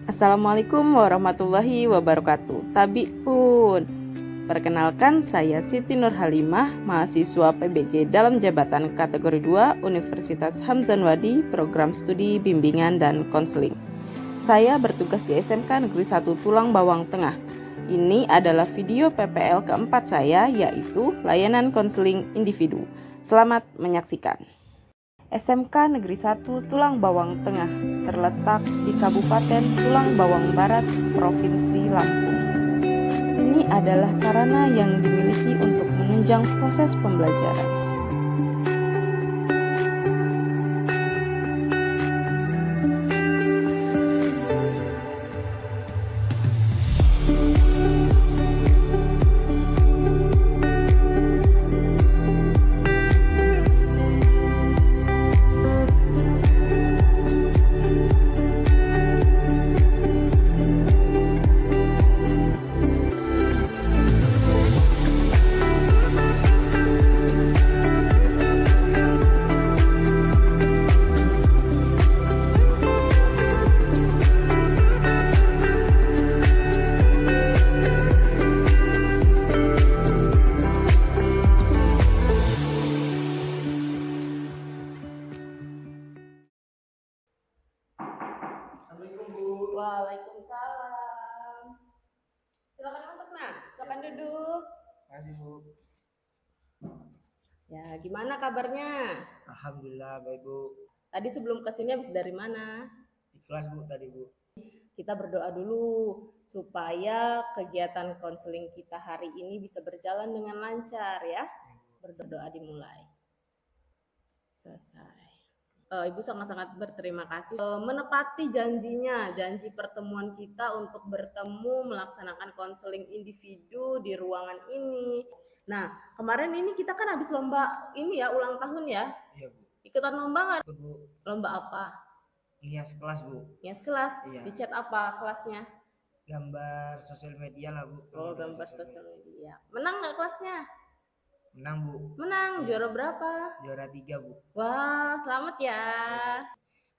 Assalamualaikum warahmatullahi wabarakatuh. Tabi pun. Perkenalkan, saya Siti Nur Halimah, mahasiswa PBG dalam jabatan kategori 2 Universitas Hamzanwadi, program studi bimbingan dan konseling. Saya bertugas di SMK Negeri 1 Tulang Bawang Tengah. Ini adalah video PPL keempat saya, yaitu layanan konseling individu. Selamat menyaksikan. SMK Negeri 1 Tulang Bawang Tengah terletak di Kabupaten Tulang Bawang Barat, Provinsi Lampung. Ini adalah sarana yang dimiliki untuk menunjang proses pembelajaran. Assalamualaikum Bu. Waalaikumsalam. Silakan masuk, Nak. Silakan duduk. Makasih Bu. Ya, gimana kabarnya? Alhamdulillah baik Bu. Tadi sebelum kesini habis dari mana? Di kelas Bu tadi Bu. Kita berdoa dulu supaya kegiatan konseling kita hari ini bisa berjalan dengan lancar ya. Berdoa dimulai. Selesai. Ibu sangat-sangat berterima kasih menepati janjinya, janji pertemuan kita untuk bertemu melaksanakan konseling individu di ruangan ini. Nah, kemarin ini kita kan habis lomba ini ya, ulang tahun ya. Iya Bu. Ikutan lomba nggak? Ikut Bu. Lomba apa? Nias kelas Bu. Nias kelas. Iya. Di chat apa kelasnya? Gambar sosial media lah Bu. Oh, gambar sosial media. Menang nggak kelasnya? Menang Bu. Menang. Iya. Juara berapa? Juara 3 Bu. Wah, selamat ya.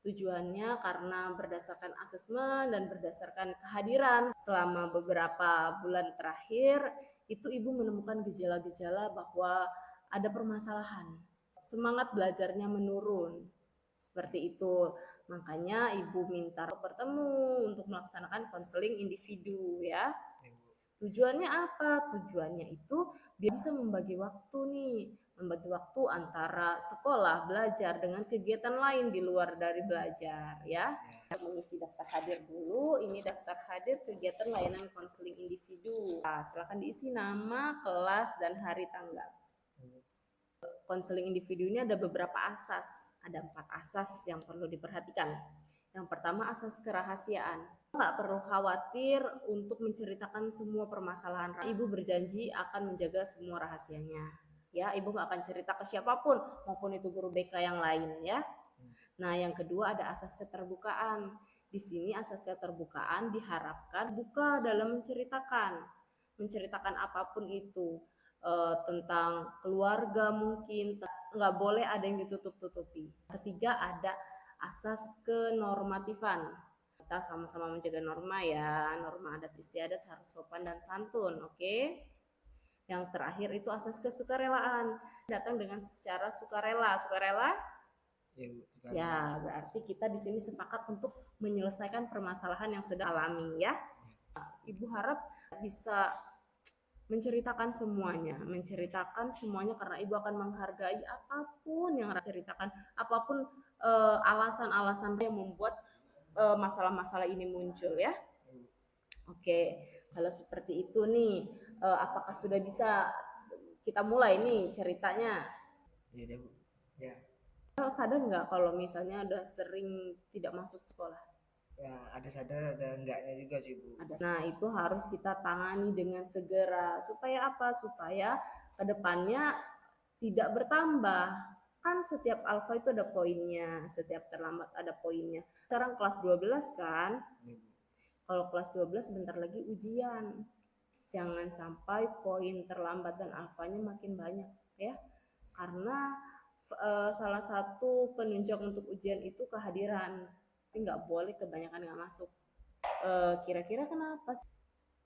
Tujuannya karena berdasarkan asesmen dan berdasarkan kehadiran selama beberapa bulan terakhir, itu Ibu menemukan gejala-gejala bahwa ada permasalahan. Semangat belajarnya menurun. Seperti itu. Makanya Ibu minta bertemu untuk melaksanakan konseling individu ya. Tujuannya apa? Tujuannya itu biar bisa membagi waktu nih, membagi waktu antara sekolah, belajar dengan kegiatan lain di luar dari belajar ya. Mengisi daftar hadir dulu, ini daftar hadir kegiatan layanan konseling individu. Nah, silakan diisi nama, kelas, dan hari tanggal. Konseling individu ini ada beberapa asas, ada 4 asas yang perlu diperhatikan. Yang pertama asas kerahasiaan. Nggak perlu khawatir untuk menceritakan semua permasalahan. Ibu berjanji akan menjaga semua rahasianya. Ya, Ibu nggak akan cerita ke siapapun, maupun itu guru BK yang lain ya. Nah, yang kedua ada asas keterbukaan. Di sini asas keterbukaan diharapkan buka dalam menceritakan apapun itu. Tentang keluarga mungkin, nggak boleh ada yang ditutup-tutupi. Ketiga ada asas kenormatifan. Kita sama-sama menjaga norma ya, norma adat istiadat harus sopan dan santun, oke? Yang terakhir itu asas kesukarelaan, datang dengan secara sukarela. Sukarela? Iya Bu. Ya, berarti kita di sini sepakat untuk menyelesaikan permasalahan yang sedang alami ya. Ibu harap bisa menceritakan semuanya karena Ibu akan menghargai apapun yang ceritakan, apapun alasan-alasan yang membuat masalah-masalah ini muncul ya. Oke, kalau seperti itu nih, apakah sudah bisa kita mulai nih ceritanya? Iya deh Bu. Ya. Sadar nggak kalau misalnya udah sering tidak masuk sekolah? Ya, ada sadar ada enggaknya juga sih Bu. Nah, itu harus kita tangani dengan segera. Supaya apa? Supaya kedepannya tidak bertambah. Kan setiap alfa itu ada poinnya, setiap terlambat ada poinnya. Sekarang kelas 12 kan? Kalau kelas 12 sebentar lagi ujian. Jangan sampai poin terlambat dan alfanya makin banyak ya. Karena salah satu penunjang untuk ujian itu kehadiran. Tapi nggak boleh kebanyakan nggak masuk. Kira-kira kenapa sih?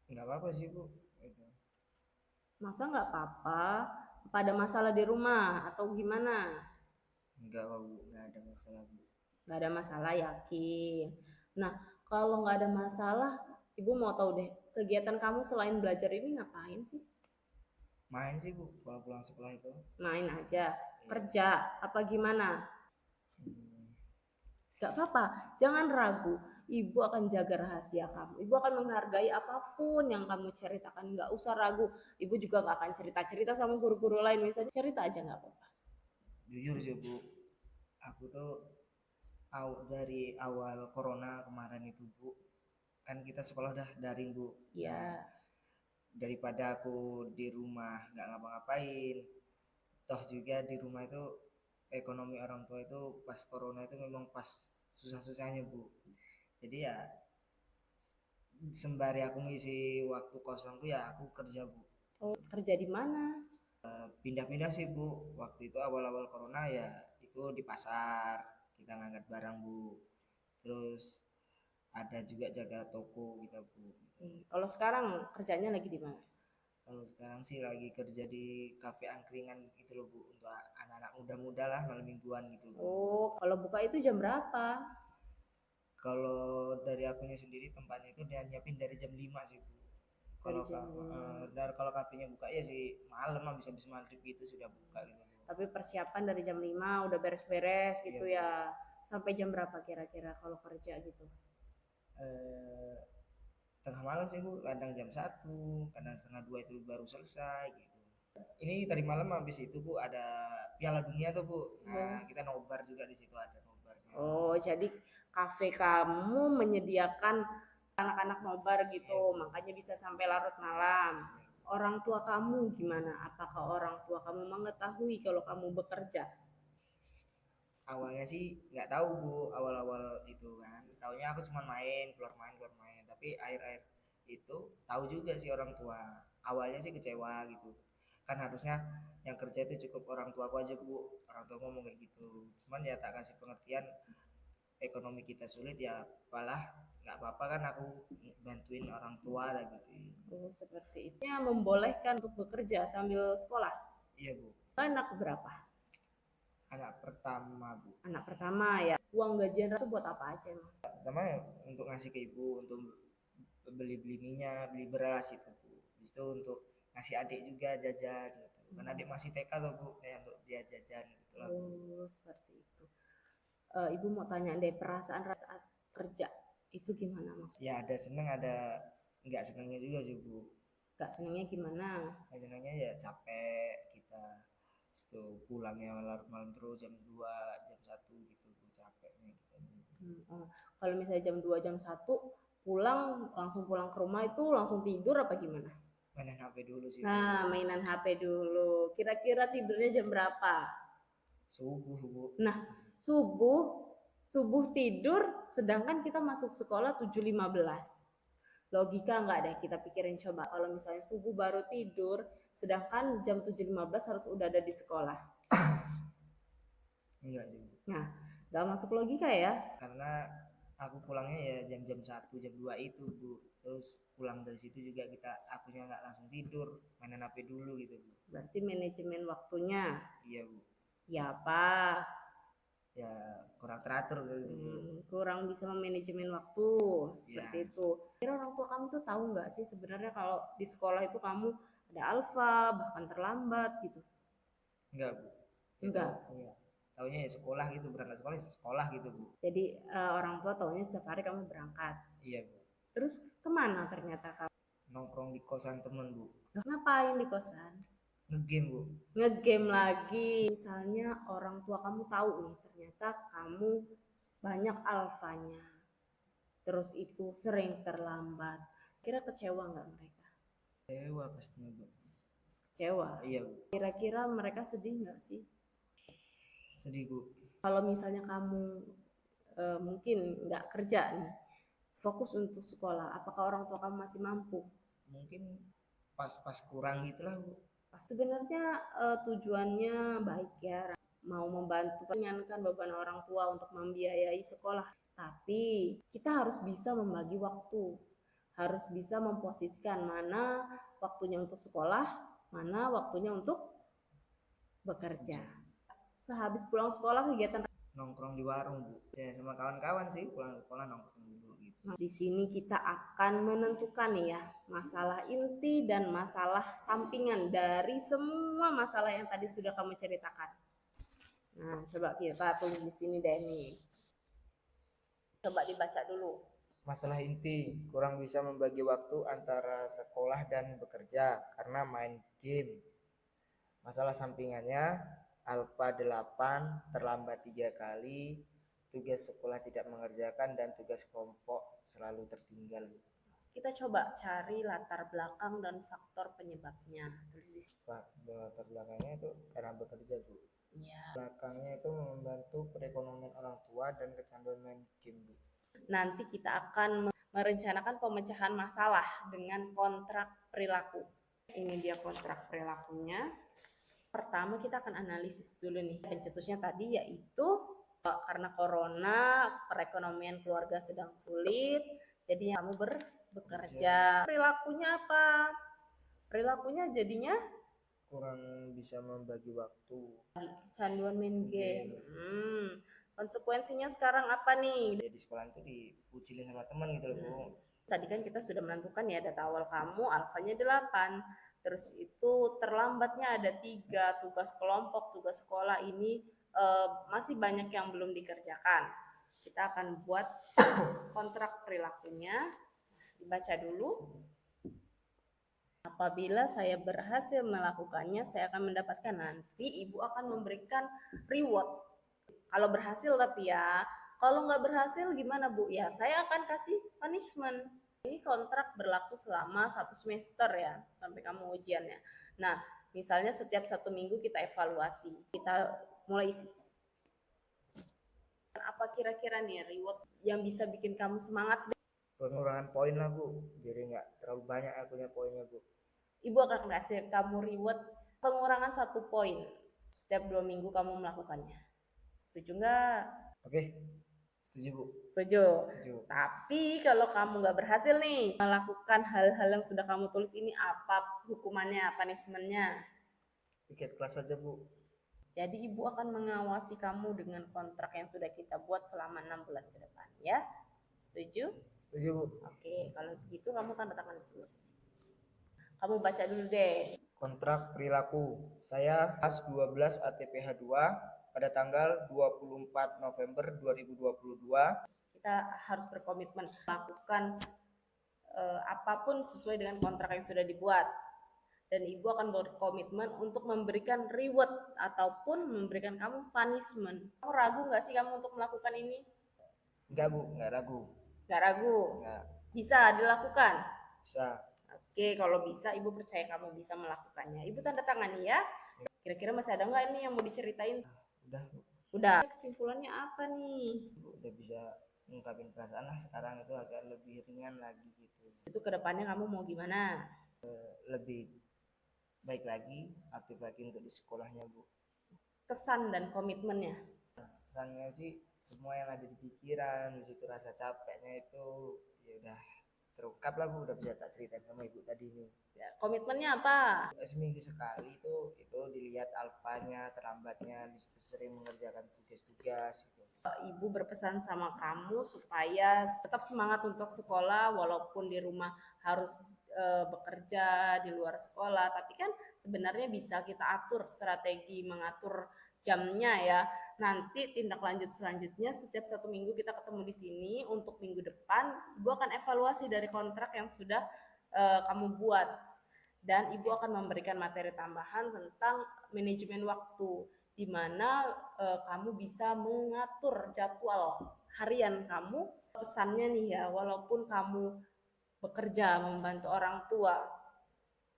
Nggak apa-apa sih Bu. Gitu. Masa nggak apa-apa? Apa ada masalah di rumah atau gimana? Nggak apa Bu, nggak ada masalah Bu. Nggak ada masalah, yakin. Nah, kalau nggak ada masalah, ibu mau tahu deh, kegiatan kamu selain belajar ini ngapain sih? Main sih Bu, kalau pulang sekolah itu. Main aja, Iya. kerja, apa gimana? Hmm, Gak apa-apa, jangan ragu. Ibu akan jaga rahasia kamu. Ibu akan menghargai apapun yang kamu ceritakan. Gak usah ragu. Ibu juga gak akan cerita-cerita sama guru-guru lain. Misalnya cerita aja gak apa-apa. jujur sih Bu, aku tuh dari awal corona kemarin itu Bu, kan kita sekolah udah daring Bu. Nah, Ya, daripada aku di rumah nggak ngapa-ngapain, toh juga di rumah itu ekonomi orang tua itu pas corona itu memang pas susah-susahnya Bu. Jadi ya sembari aku ngisi waktu kosongku ya aku kerja Bu. oh, kerja di mana? Pindah-pindah sih Bu. Waktu itu awal-awal corona ya itu di pasar kita ngangkat barang Bu. Terus ada juga jaga toko kita Bu. Kalau sekarang kerjanya lagi di mana? Kalau sekarang sih lagi kerja di kafe angkringan gitu loh Bu, untuk anak-anak muda-muda lah malam mingguan gitu Bu. Oh, kalau buka itu jam berapa? Kalau dari akunya sendiri tempatnya itu dia nyiapin dari jam 5 sih Bu. Dari Kalau jam 5. kalau kafenya buka ya sih malam habis maghrib gitu sudah buka gitu Bu. Tapi persiapan dari jam 5 udah beres-beres Iya gitu Bu. ya. Sampai jam berapa kira-kira kalau kerja gitu? Eh, tengah malam sih Bu, kadang jam 1, kadang setengah 2 itu baru selesai gitu. Ini tadi malam habis itu Bu ada Piala Dunia tuh Bu. Oh. Nah, kita nobar juga di situ ada nobarnya. Oh, jadi kafe kamu menyediakan anak-anak nobar gitu, Iya, makanya bisa sampai larut malam. Orang tua kamu gimana? Apakah orang tua kamu mengetahui kalau kamu bekerja? awalnya sih nggak tahu Bu, awal-awal itu kan taunya aku cuma keluar main, tapi akhir-akhir itu tahu juga sih orang tua. Awalnya sih kecewa gitu, kan harusnya yang kerja itu cukup orang tua aku aja Bu. Orang tua ngomong kayak gitu, cuman ya tak kasih pengertian ekonomi kita sulit ya apalah, nggak apa-apa kan aku bantuin orang tua lah gitu. Oh, seperti itu. Ya, membolehkan untuk bekerja sambil sekolah. Iya Bu. Anak berapa? Anak pertama Bu. Anak pertama ya. Uang gajian itu buat apa aja emang? Pertama ya untuk ngasih ke ibu untuk beli-beli minyak, beli beras itu Bu. Itu untuk ngasih adik juga jajan gitu. Kan adik masih TK tuh Bu, kayak untuk dia jajan gitu lah Bu. Oh, seperti itu. Ibu mau tanya deh, perasaan saat kerja itu gimana maksudnya? Ya ada seneng ada nggak senengnya juga sih Bu. Gak senengnya gimana? Nggak senengnya ya capek kita. Itu pulangnya larut malam terus jam 2, jam 1 gitu Bu, capeknya kita. Oh. Kalau misalnya jam 2 jam 1 pulang, langsung pulang ke rumah itu langsung tidur apa gimana? Mainin HP dulu sih Bu. Nah, mainan HP dulu. Kira-kira tidurnya jam berapa? Subuh Bu. Nah, subuh subuh tidur sedangkan kita masuk sekolah 7.15. Logika nggak deh, kita pikirin coba. Kalau misalnya subuh baru tidur sedangkan jam 7.15 harus udah ada di sekolah. Enggak sih Bu. Nah, nggak masuk logika ya. Karena aku pulangnya ya jam-jam 1, jam 2 itu Bu. Terus pulang dari situ juga kita akunya nggak langsung tidur, mainin HP dulu gitu Bu. Berarti manajemen waktunya. Iya Bu. Ya apa? Ya kurang teratur gitu Bu. Kurang bisa memanajemen waktu seperti Ya itu. Kira orang tua kamu tuh tahu nggak sih sebenarnya kalau di sekolah itu kamu ada alfa bahkan terlambat gitu? enggak Bu. Enggak. Iya. Taunya ya sekolah gitu, berangkat sekolah ya sekolah gitu Bu. Jadi orang tua taunya setiap hari kamu berangkat. Iya Bu. Terus kemana ternyata kamu? Nongkrong di kosan temen Bu. Ngapain di kosan? Ngegame Bu. Ngegame lagi. Misalnya orang tua kamu tahu nih ternyata kamu banyak alfanya. Terus itu sering terlambat. Kira kecewa nggak mereka? Kecewa pastinya Bu. Kecewa. Iya Bu. Kira-kira mereka sedih nggak sih? Sedih Bu. Kalau misalnya kamu mungkin nggak kerja nih, fokus untuk sekolah, apakah orang tua kamu masih mampu? Mungkin pas-pas kurang gitulah Bu. Sebenarnya tujuannya baik ya, mau membantu meringankan beban orang tua untuk membiayai sekolah. Tapi kita harus bisa membagi waktu, harus bisa memposisikan mana waktunya untuk sekolah, mana waktunya untuk bekerja. Sehabis pulang sekolah kegiatan Nongkrong di warung Bu, ya sama kawan-kawan sih, pulang sekolah nongkrong dulu gitu. di sini kita akan menentukan nih ya masalah inti dan masalah sampingan dari semua masalah yang tadi sudah kamu ceritakan. Nah, coba kita tulis di sini deh nih. Coba dibaca dulu. Masalah inti, kurang bisa membagi waktu antara sekolah dan bekerja karena main game. Masalah sampingannya, alfa 8, terlambat 3 kali, tugas sekolah tidak mengerjakan, dan tugas kelompok selalu tertinggal. Kita coba cari latar belakang dan faktor penyebabnya. Tulis di sini. Latar belakangnya itu karena bekerja Bu. Ya. Belakangnya itu membantu perekonomian orang tua dan kecanduan main game Bu. Nanti kita akan merencanakan pemecahan masalah dengan kontrak perilaku. Ini dia kontrak perilakunya. Pertama kita akan analisis dulu nih. Pencetusnya tadi yaitu karena corona, perekonomian keluarga sedang sulit, jadi kamu bekerja. Perilakunya apa? Perilakunya jadinya kurang bisa membagi waktu, kecanduan main game. Konsekuensinya sekarang apa nih? Ya, di sekolah itu dipucilin sama teman gitu loh Bu. Tadi kan kita sudah menentukan ya data awal kamu alfanya 8. Terus itu terlambatnya ada 3, tugas kelompok, tugas sekolah ini masih banyak yang belum dikerjakan. Kita akan buat kontrak perilakunya, dibaca dulu. Apabila saya berhasil melakukannya, saya akan mendapatkan, nanti ibu akan memberikan reward. Kalau berhasil tapi ya, kalau nggak berhasil gimana Bu? Ya saya akan kasih punishment. Ini kontrak berlaku selama 1 semester ya, sampai kamu ujiannya. Nah, misalnya setiap 1 minggu kita evaluasi. Kita mulai isi. Apa kira-kira nih reward yang bisa bikin kamu semangat? Pengurangan poin lah Bu, biar nggak terlalu banyak akunya poinnya Bu. Ibu akan kasih kamu reward pengurangan 1 poin. Setiap 2 minggu kamu melakukannya. Setuju nggak? Oke. Setuju Bu. Setuju. Tapi kalau kamu nggak berhasil nih melakukan hal-hal yang sudah kamu tulis ini, apa hukumannya, punishmentnya? Tiket kelas aja Bu. Jadi ibu akan mengawasi kamu dengan kontrak yang sudah kita buat selama 6 bulan ke depan ya. Setuju? Setuju Bu. Oke, kalau begitu kamu tanda tangan di sini. Kamu baca dulu deh. Kontrak perilaku. Saya kelas 12 ATPH 2 pada tanggal 24 November 2022. Kita harus berkomitmen melakukan apapun sesuai dengan kontrak yang sudah dibuat. Dan ibu akan berkomitmen untuk memberikan reward ataupun memberikan kamu punishment. Kamu ragu nggak sih kamu untuk melakukan ini? Enggak Bu, enggak ragu. Nggak ragu? Enggak. Bisa dilakukan? Bisa. Oke, kalau bisa ibu percaya kamu bisa melakukannya. Ibu tanda tangan ya. Kira-kira masih ada nggak ini yang mau diceritain? Udah Bu. Udah. Kesimpulannya apa nih? Udah bisa ngungkapin perasaan lah, sekarang itu agak lebih ringan lagi gitu. Itu kedepannya kamu mau gimana? Lebih baik lagi, aktif lagi untuk di sekolahnya Bu. Kesan dan komitmennya? Kesannya sih semua yang ada di pikiran, di situ rasa capeknya itu ya udah terungkap lah Bu, udah bisa tak ceritain sama ibu tadi nih. Ya, komitmennya apa? Seminggu sekali itu dilihat alfanya, terlambatnya, di situ sering mengerjakan tugas-tugas gitu. Ibu berpesan sama kamu supaya tetap semangat untuk sekolah walaupun di rumah harus bekerja di luar sekolah, tapi kan sebenarnya bisa kita atur strategi mengatur jamnya ya. Nanti tindak lanjut selanjutnya setiap 1 minggu kita ketemu di sini. Untuk minggu depan ibu akan evaluasi dari kontrak yang sudah kamu buat, dan ibu akan memberikan materi tambahan tentang manajemen waktu, di mana kamu bisa mengatur jadwal harian kamu. Pesannya nih ya, walaupun kamu bekerja membantu orang tua,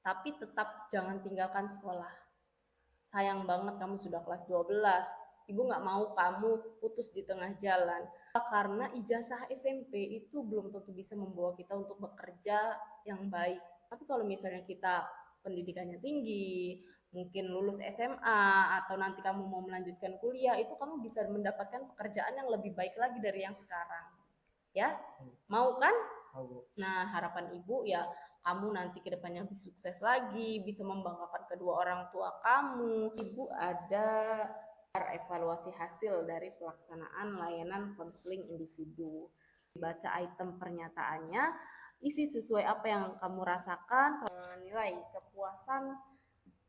tapi tetap jangan tinggalkan sekolah. Sayang banget kamu sudah kelas 12, ibu nggak mau kamu putus di tengah jalan. Karena ijazah SMP itu belum tentu bisa membawa kita untuk bekerja yang baik. Tapi kalau misalnya kita pendidikannya tinggi, mungkin lulus SMA atau nanti kamu mau melanjutkan kuliah, itu kamu bisa mendapatkan pekerjaan yang lebih baik lagi dari yang sekarang. Ya, mau kan? Mau Bu. Nah, harapan ibu ya kamu nanti ke depannya lebih sukses lagi, bisa membanggakan kedua orang tua kamu. Ibu ada evaluasi hasil dari pelaksanaan layanan konseling individu. Baca item pernyataannya, isi sesuai apa yang kamu rasakan, nilai kepuasan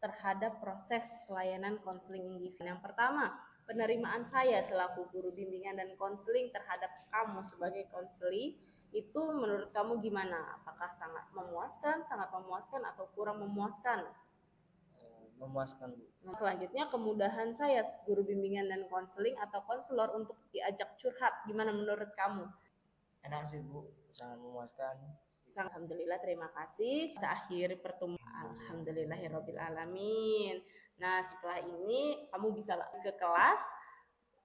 terhadap proses layanan konseling individu. Yang pertama, penerimaan saya selaku guru bimbingan dan konseling terhadap kamu sebagai konseli itu menurut kamu gimana? Apakah sangat memuaskan, atau kurang memuaskan? Memuaskan Bu. Nah, selanjutnya kemudahan saya guru bimbingan dan konseling atau konselor untuk diajak curhat, gimana menurut kamu? Enak sih Bu, sangat memuaskan. Alhamdulillah, terima kasih. Akhir pertemuan. Alhamdulillahirabbil alamin. Nah, setelah ini kamu bisa ke kelas,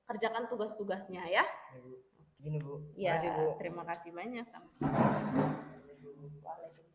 kerjakan tugas-tugasnya ya. Ya Bu. Izin Bu. Ya, Makasih Bu. terima kasih banyak, sama-sama. Waalaikumsalam.